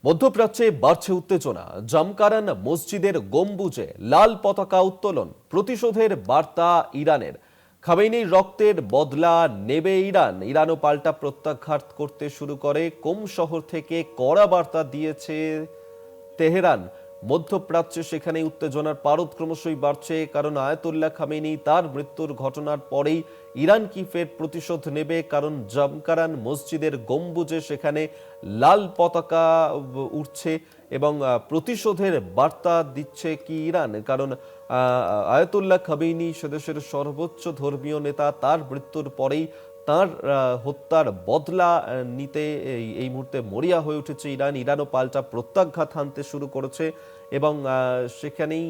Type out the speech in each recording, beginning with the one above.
মধ্যপ্রাচ্যে বাড়ছে উত্তেজনা। জামকারান মসজিদের গম্বুজে লাল পতাকা উত্তোলন, প্রতিশোধের বার্তা ইরানের। খামেনির রক্তের বদলা নেবে ইরান। ইরানও পাল্টা প্রত্যাঘাত করতে শুরু করে। কোম শহর থেকে কড়া বার্তা দিয়েছে তেহরান। মধ্যপ্রাচ্যে সেখানে উত্তেজনার পারদ ক্রমশই বাড়ছে, কারণ আয়াতুল্লাহ খামেনি তার মৃত্যুর ঘটনার পরেই ইরান কি ফের প্রতিশোধ নেবে? কারণ জামকারান মসজিদের গম্বুজে সেখানে লাল পতাকা উঠছে এবং প্রতিশোধের বার্তা দিচ্ছে কি ইরান? কারণ আয়াতুল্লাহ খামেনি সেদেশের সর্বোচ্চ ধর্মীয় নেতা, তার মৃত্যুর পরেই তার হত্যার বদলা নিতে এই মুহূর্তে মরিয়া হয়ে উঠেছে ইরান। ইরানও পাল্টা প্রত্যাঘাত হানতে শুরু করেছে এবং সেখানেই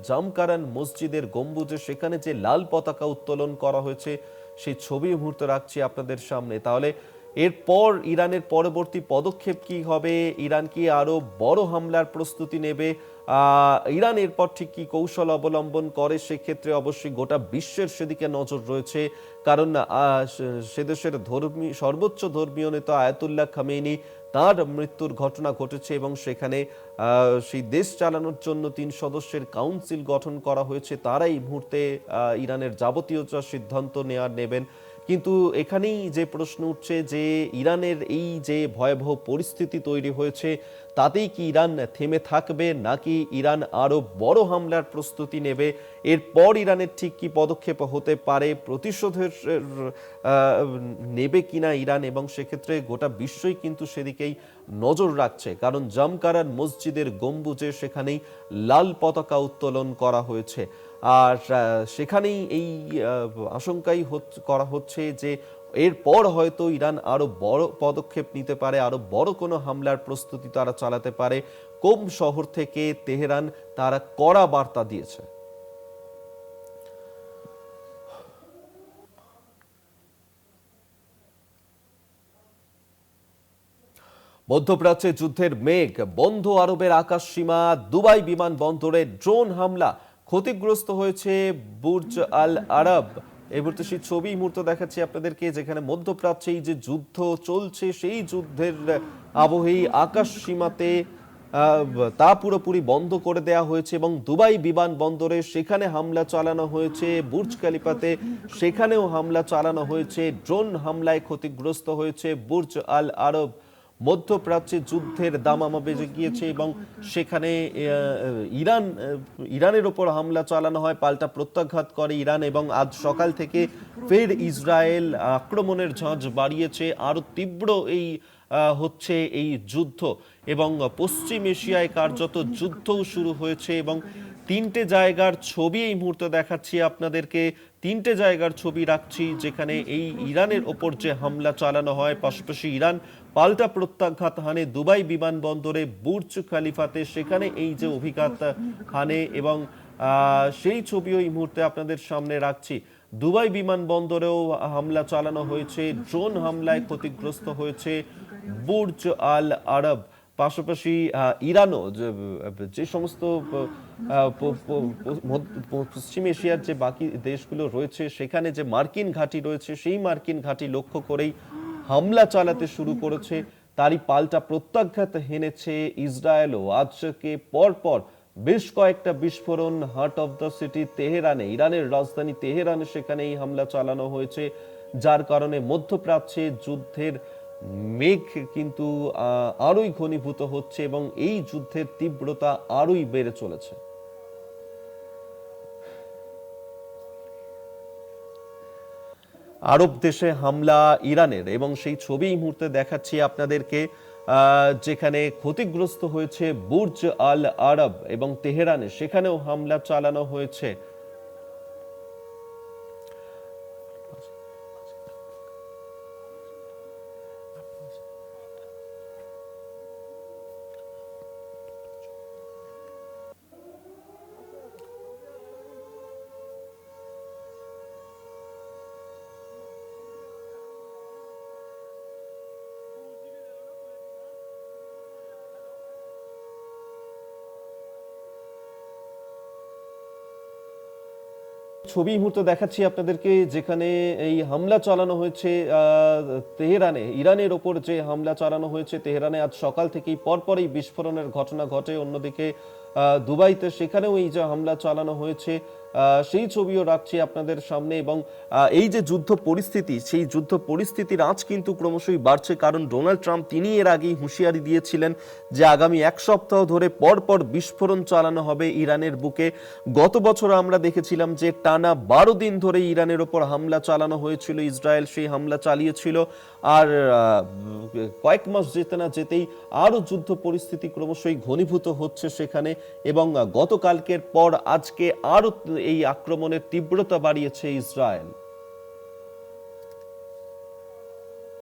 জামকারান মসজিদের গম্বুজে সেখানে যে লাল পতাকা উত্তোলন করা হয়েছে সেই ছবি মুহূর্তে রাখছি আপনাদের সামনে। তাহলে এরপর ইরানের পরবর্তী পদক্ষেপ কি হবে? ইরান কি আরো বড় হামলার প্রস্তুতি নেবে? ইরান এরপর ঠিক কি কৌশল অবলম্বন করে? সেক্ষেত্রে অবশ্যই গোটা বিশ্বের সেদিকে নজর রয়েছে, কারণ সেদেশের সর্বোচ্চ ধর্মীয় নেতা আয়াতুল্লাহ খামেনি তার মৃত্যুর ঘটনা ঘটেছে এবং সেখানে সেই দেশ চালানোর জন্য 3 সদস্যের কাউন্সিল গঠন করা হয়েছে। তারা এই মুহূর্তে ইরানের যাবতীয় সিদ্ধান্ত নেবেন। কিন্তু এখানেই যে প্রশ্ন উঠছে যে ইরানের এই যে ভয়াবহ পরিস্থিতি তৈরি হয়েছে, তাতেই কি ইরান থেমে থাকবে, নাকি ইরান আরো বড় হামলার প্রস্তুতি নেবে? এরপর ইরানের ঠিক কি পদক্ষেপ হতে পারে? প্রতিশোধের নেবে কিনা ইরান? এবং সেক্ষেত্রে গোটা বিশ্বই কিন্তু সেদিকেই নজর রাখছে, কারণ জামকারান মসজিদের গম্বুজে সেখানেই লাল পতাকা উত্তোলন করা হয়েছে। আর সেখানেই এই আশঙ্কাই করা হচ্ছে যে এরপর হয়তো ইরান আরো বড় পদক্ষেপ নিতে পারে, আরো বড় কোনো হামলার প্রস্তুতি তারা চালাতে পারে। কোম শহর থেকে তেহরান তারা কড়া বার্তা দিয়েছে। মধ্যপ্রাচ্যে যুদ্ধের মেঘ, বন্ধ আরবের আকাশ সীমা। দুবাই বিমানবন্দরে ড্রোন হামলা, ক্ষতিগ্রস্ত হয়েছে বুর্জ আল আরব। এই মুহূর্তে সেই ছবি মুহূর্তে দেখাচ্ছি আপনাদেরকে, যেখানে মধ্যপ্রাচ্যে এই যে যুদ্ধ চলছে সেই যুদ্ধের আবহেই আকাশ সীমাতে তা পুরোপুরি বন্ধ করে দেওয়া হয়েছে এবং দুবাই বিমানবন্দরে সেখানে হামলা চালানো হয়েছে। বুর্জ খলিফাতে সেখানেও হামলা চালানো হয়েছে। ড্রোন হামলায় ক্ষতিগ্রস্ত হয়েছে বুর্জ আল আরব। মধ্যপ্রাচ্যে যুদ্ধের দামামা বেজে গিয়েছে এবং সেখানে ইরানের ওপর হামলা চালানো হয়, পাল্টা প্রত্যাঘাত করে ইরান এবং আজ সকাল থেকে ফের ইসরায়েল আক্রমণের ঝাঁজ বাড়িয়েছে। আরো তীব্র এই হচ্ছে এই যুদ্ধ এবং পশ্চিম এশিয়ায় কার্যত যুদ্ধও শুরু হয়েছে এবং 3টে জায়গার ছবি এই মুহূর্তে দেখাচ্ছি আপনাদেরকে। 3টে জায়গার ছবি রাখছি যেখানে এই ইরানের ওপর যে হামলা চালানো হয়, পাশাপাশি ইরান পাল্টা প্রত্যাঘাত হানে দুবাই বিমানবন্দরে বুর্জ খলিফাতে, সেখানে এই যে অভিঘাত হানে এবং সেই ছবিও এই মুহূর্তে আপনাদের সামনে রাখছি। দুবাই বিমানবন্দরেও হামলা চালানো হয়েছে, ড্রোন হামলায় ক্ষতিগ্রস্ত হয়েছে বুর্জ আল আরব। পাশাপাশি ইরানও যে সমস্ত পশ্চিম এশিয়ার যে বাকি দেশগুলো রয়েছে সেখানে যে মার্কিন ঘাঁটি রয়েছে, সেই মার্কিন ঘাঁটি লক্ষ্য করেই হামলা চালাতে শুরু করেছে। তারই পাল্টা প্রত্যাঘাত হেনেছে ইসরায়েলও। আজকে পরপর বেশ কয়েকটা বিস্ফোরণ হার্ট অফ দ্য সিটি তেহরানে, ইরানের রাজধানী তেহরানে, সেখানে এই হামলা চালানো হয়েছে, যার কারণে মধ্যপ্রাচ্যে যুদ্ধের মেঘ কিন্তু আরোই ঘনীভূত হচ্ছে এবং এই যুদ্ধের তীব্রতা আরোই বেড়ে চলেছে। আরব দেশে হামলা ইরানের এবং সেই ছবি এই মুহূর্তে দেখাচ্ছি আপনাদেরকে, যেখানে ক্ষতিগ্রস্ত হয়েছে বুর্জ আল আরব এবং তেহরানে সেখানেও হামলা চালানো হয়েছে। ছবি এই মুহূর্তে দেখাচ্ছি আপনাদেরকে, যেখানে এই হামলা চালানো হয়েছে তেহরানে, ইরানের ওপর যে হামলা চালানো হয়েছে তেহরানে আজ সকাল থেকেই পরপরই বিস্ফোরণের ঘটনা ঘটে। অন্যদিকে দুবাইতে সেখানেও এই যে হামলা চালানো হয়েছে সেই ছবিও রাখছি আপনাদের সামনে। এবং এই যে যুদ্ধ পরিস্থিতি, সেই যুদ্ধ পরিস্থিতির আঁচ কিন্তু ক্রমশই বাড়ছে, কারণ ডোনাল্ড ট্রাম্প তিনি এর আগেই হুঁশিয়ারি দিয়েছিলেন যে আগামী এক সপ্তাহ ধরে পরপর বিস্ফোরণ চালানো হবে ইরানের বুকে। গত বছর আমরা দেখেছিলাম যে টানা 12 দিন ধরে ইরানের ওপর হামলা চালানো হয়েছিল, ইসরায়েল সেই হামলা চালিয়েছিল। আর কয়েক মাস যেতে না যেতেই আরও যুদ্ধ পরিস্থিতি ক্রমশই ঘনীভূত হচ্ছে সেখানে। এবং গতকালকের পর আজকে আরও এই আক্রমণের তীব্রতা বাড়িয়েছে ইসরায়েল।